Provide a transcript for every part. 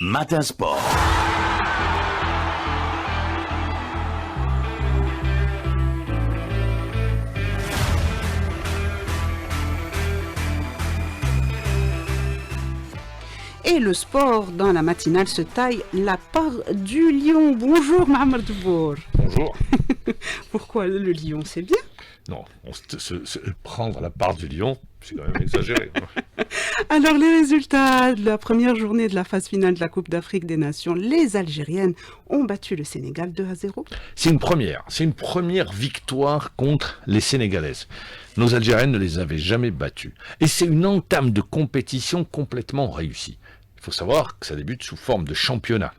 Matin Sport. Et le sport dans la matinale se taille la part du lion. Bonjour Mohamed Debour. Bonjour. Pourquoi le lion, c'est bien? Non, prendre la part du lion, c'est quand même exagéré. Alors les résultats de la première journée de la phase finale de la Coupe d'Afrique des Nations, les Algériennes ont battu le Sénégal 2-0. C'est une première victoire contre les Sénégalaises. Nos Algériennes ne les avaient jamais battues. Et c'est une entame de compétition complètement réussie. Il faut savoir que ça débute sous forme de championnat.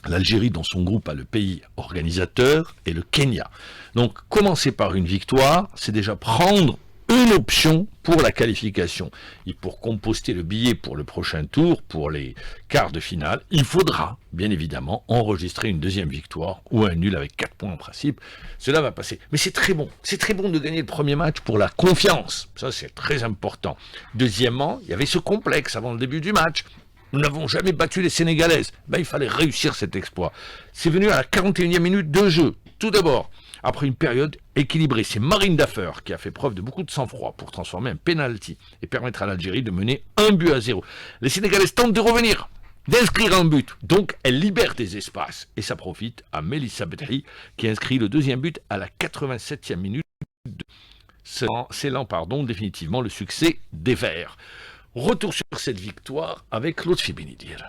L'Algérie, dans son groupe, a le pays organisateur et le Kenya. Donc, commencer par une victoire, c'est déjà prendre une option pour la qualification. Et pour composter le billet pour le prochain tour, pour les quarts de finale, il faudra, bien évidemment, enregistrer une deuxième victoire ou un nul avec 4 points en principe. Cela va passer. Mais c'est très bon. C'est très bon de gagner le premier match pour la confiance. Ça, c'est très important. Deuxièmement, il y avait ce complexe avant le début du match. Nous n'avons jamais battu les Sénégalaises. Il fallait réussir cet exploit. C'est venu à la 41e minute de jeu. Tout d'abord, après une période équilibrée, c'est Marine Daffer qui a fait preuve de beaucoup de sang-froid pour transformer un penalty et permettre à l'Algérie de mener 1-0. Les Sénégalaises tentent de revenir, d'inscrire un but. Donc, elle libère des espaces. Et ça profite à Melissa Bedri qui inscrit le deuxième but à la 87e minute, scellant définitivement le succès des Verts. Retour sur cette victoire avec Lotfi Benidir.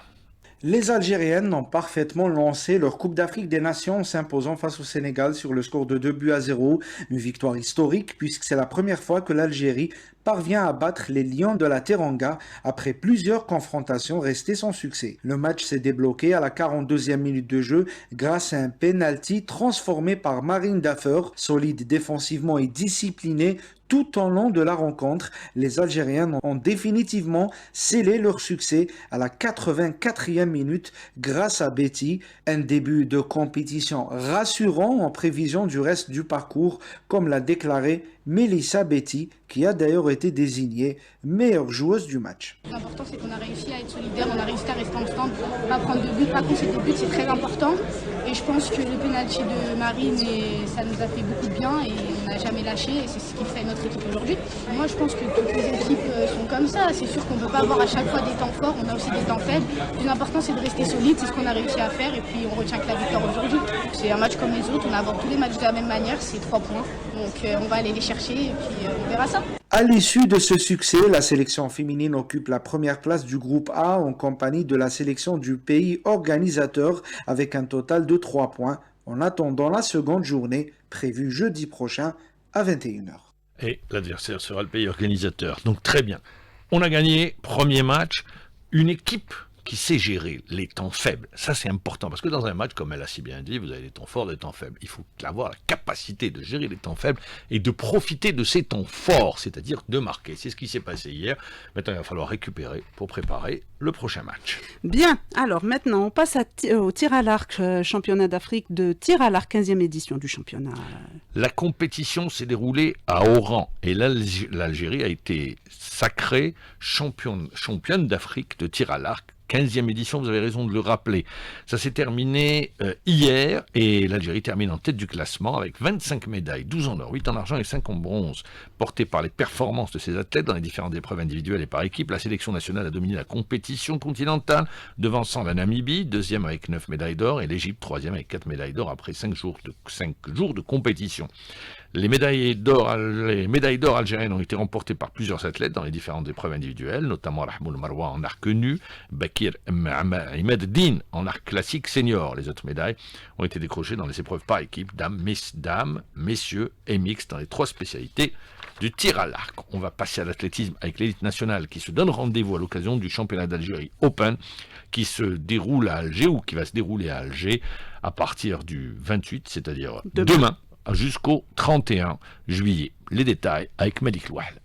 Les Algériennes ont parfaitement lancé leur Coupe d'Afrique des Nations en s'imposant face au Sénégal sur le score de 2-0. Une victoire historique puisque c'est la première fois que l'Algérie parvient à battre les Lions de la Teranga après plusieurs confrontations restées sans succès. Le match s'est débloqué à la 42e minute de jeu grâce à un penalty transformé par Marine Daffer, solide défensivement et discipliné. Tout au long de la rencontre, les Algériens ont définitivement scellé leur succès à la 84e minute grâce à Betty. Un début de compétition rassurant en prévision du reste du parcours, comme l'a déclaré Melissa Betty, qui a d'ailleurs été désignée meilleure joueuse du match. L'important, c'est qu'on a réussi à être solidaire, on a réussi à rester ensemble, pas prendre de but, pas concéder de but, c'est très important. Et je pense que le penalty de Marine, ça nous a fait beaucoup de bien et on n'a jamais lâché et c'est ce qui fait notre équipe aujourd'hui. Moi, je pense que toutes les équipes sont comme ça. C'est sûr qu'on ne peut pas avoir à chaque fois des temps forts, on a aussi des temps faibles. Le plus important, c'est de rester solide, c'est ce qu'on a réussi à faire et puis on retient que la victoire aujourd'hui. C'est un match comme les autres, on aborde tous les matchs de la même manière, c'est 3 points. Donc on va aller les chercher et puis on verra ça. À l'issue de ce succès, la sélection féminine occupe la première place du groupe A en compagnie de la sélection du pays organisateur avec un total de 3 points en attendant la seconde journée prévue jeudi prochain à 21h. Et l'adversaire sera le pays organisateur. Donc très bien. On a gagné, premier match, une équipe qui sait gérer les temps faibles. Ça, c'est important, parce que dans un match, comme elle a si bien dit, vous avez des temps forts, des temps faibles. Il faut avoir la capacité de gérer les temps faibles et de profiter de ces temps forts, c'est-à-dire de marquer. C'est ce qui s'est passé hier. Maintenant, il va falloir récupérer pour préparer le prochain match. Bien, alors maintenant, on passe au tir à l'arc, championnat d'Afrique de tir à l'arc, 15e édition du championnat. La compétition s'est déroulée à Oran et l'Algérie a été sacrée championne d'Afrique de tir à l'arc. 15e édition, vous avez raison de le rappeler. Ça s'est terminé hier et l'Algérie termine en tête du classement avec 25 médailles, 12 en or, 8 en argent et 5 en bronze. Portées par les performances de ces athlètes dans les différentes épreuves individuelles et par équipe, la sélection nationale a dominé la compétition continentale, devançant la Namibie, deuxième avec 9 médailles d'or et l'Égypte, troisième avec 4 médailles d'or après 5 jours de compétition. Les médailles d'or algériennes ont été remportées par plusieurs athlètes dans les différentes épreuves individuelles, notamment Rahmoul Marwa en arc nu, Bakir Ahmed Din en arc classique senior. Les autres médailles ont été décrochées dans les épreuves par équipe, dames, messieurs et mixtes dans les 3 spécialités du tir à l'arc. On va passer à l'athlétisme avec l'élite nationale qui se donne rendez-vous à l'occasion du championnat d'Algérie Open qui se déroule à Alger ou qui va se dérouler à Alger à partir du 28, c'est-à-dire demain jusqu'au 31 juillet. Les détails avec Malik Loual.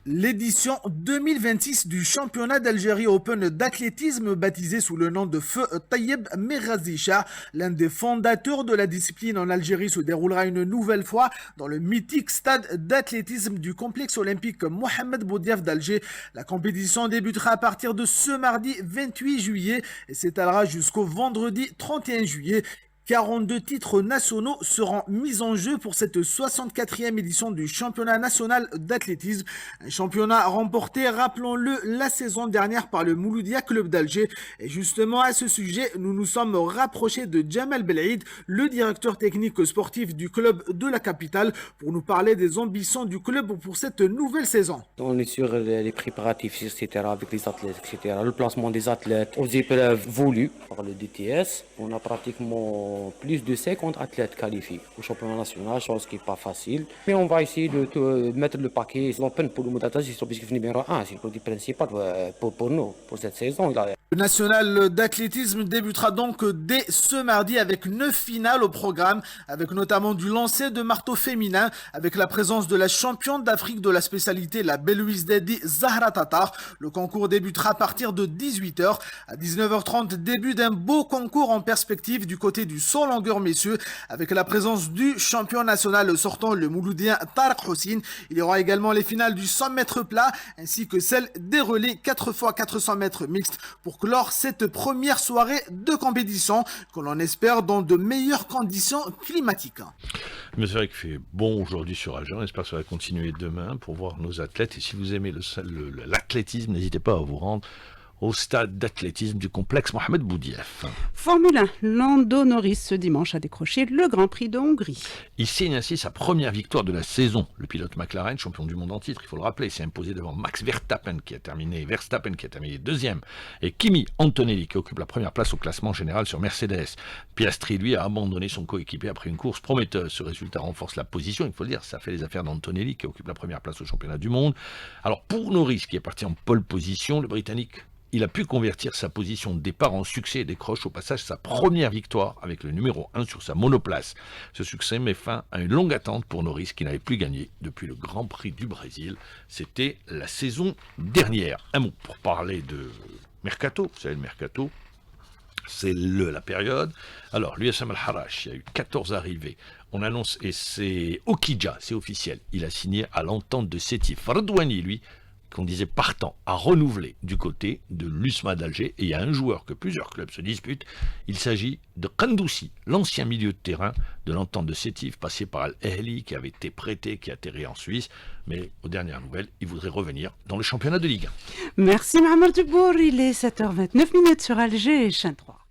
L'édition 2026 du championnat d'Algérie Open d'athlétisme, baptisé sous le nom de Feu Tayeb Merrazisha, l'un des fondateurs de la discipline en Algérie, se déroulera une nouvelle fois dans le mythique stade d'athlétisme du complexe olympique Mohamed Boudiaf d'Alger. La compétition débutera à partir de ce mardi 28 juillet et s'étalera jusqu'au vendredi 31 juillet. 42 titres nationaux seront mis en jeu pour cette 64e édition du championnat national d'athlétisme. Un championnat remporté, rappelons-le, la saison dernière par le Mouloudia Club d'Alger. Et justement, à ce sujet, nous nous sommes rapprochés de Jamal Belaïd, le directeur technique sportif du club de la capitale, pour nous parler des ambitions du club pour cette nouvelle saison. On est sur les préparatifs, etc., avec les athlètes, etc. Le placement des athlètes aux épreuves voulues par le DTS. On a pratiquement plus de 50 athlètes qualifiés au championnat national, chose qui n'est pas facile. Mais on va essayer de mettre le paquet. L'Open pour le Moudata, c'est l'objectif numéro 1, c'est l'objectif principal pour nous, pour cette saison. Le national d'athlétisme débutera donc dès ce mardi avec 9 finales au programme, avec notamment du lancer de marteau féminin, avec la présence de la championne d'Afrique de la spécialité, la Belouise Dedi Zahra Tatar. Le concours débutera à partir de 18h. À 19h30, début d'un beau concours en perspective du côté du saut longueur messieurs, avec la présence du champion national sortant, le Mouloudien Tarek Houssine. Il y aura également les finales du 100 mètres plat, ainsi que celles des relais 4x400 mètres mixtes, pour clore cette première soirée de compétition que l'on espère dans de meilleures conditions climatiques. Mais c'est vrai qu'il fait bon aujourd'hui sur Alger, on espère que ça va continuer demain pour voir nos athlètes. Et si vous aimez l'athlétisme, n'hésitez pas à vous rendre au stade d'athlétisme du complexe Mohamed Boudiaf. Formule 1, Lando Norris ce dimanche a décroché le Grand Prix de Hongrie. Il signe ainsi sa première victoire de la saison. Le pilote McLaren, champion du monde en titre, il faut le rappeler, s'est imposé devant Max Verstappen qui a terminé deuxième, et Kimi Antonelli qui occupe la première place au classement général sur Mercedes. Piastri, lui, a abandonné son coéquipier après une course prometteuse. Ce résultat renforce la position, il faut le dire, ça fait les affaires d'Antonelli qui occupe la première place au championnat du monde. Alors pour Norris qui est parti en pole position, le Britannique, il a pu convertir sa position de départ en succès et décroche au passage sa première victoire avec le numéro 1 sur sa monoplace. Ce succès met fin à une longue attente pour Norris qui n'avait plus gagné depuis le Grand Prix du Brésil. C'était la saison dernière. Un mot pour parler de Mercato. Vous savez, le Mercato, c'est la période. Alors, l'USM Al-Harash, il y a eu 14 arrivées. On annonce, et c'est Okidja, c'est officiel. Il a signé à l'entente de Sétif. Redouani, lui, qu'on disait partant, à renouveler du côté de l'USMA d'Alger. Et il y a un joueur que plusieurs clubs se disputent. Il s'agit de Kandoussi, l'ancien milieu de terrain de l'entente de Sétif, passé par Al-Ahli, qui avait été prêté, qui a atterri en Suisse. Mais aux dernières nouvelles, il voudrait revenir dans le championnat de Ligue 1. Merci Mohamed Dubour, il est 7h29 sur Alger, chaîne 3.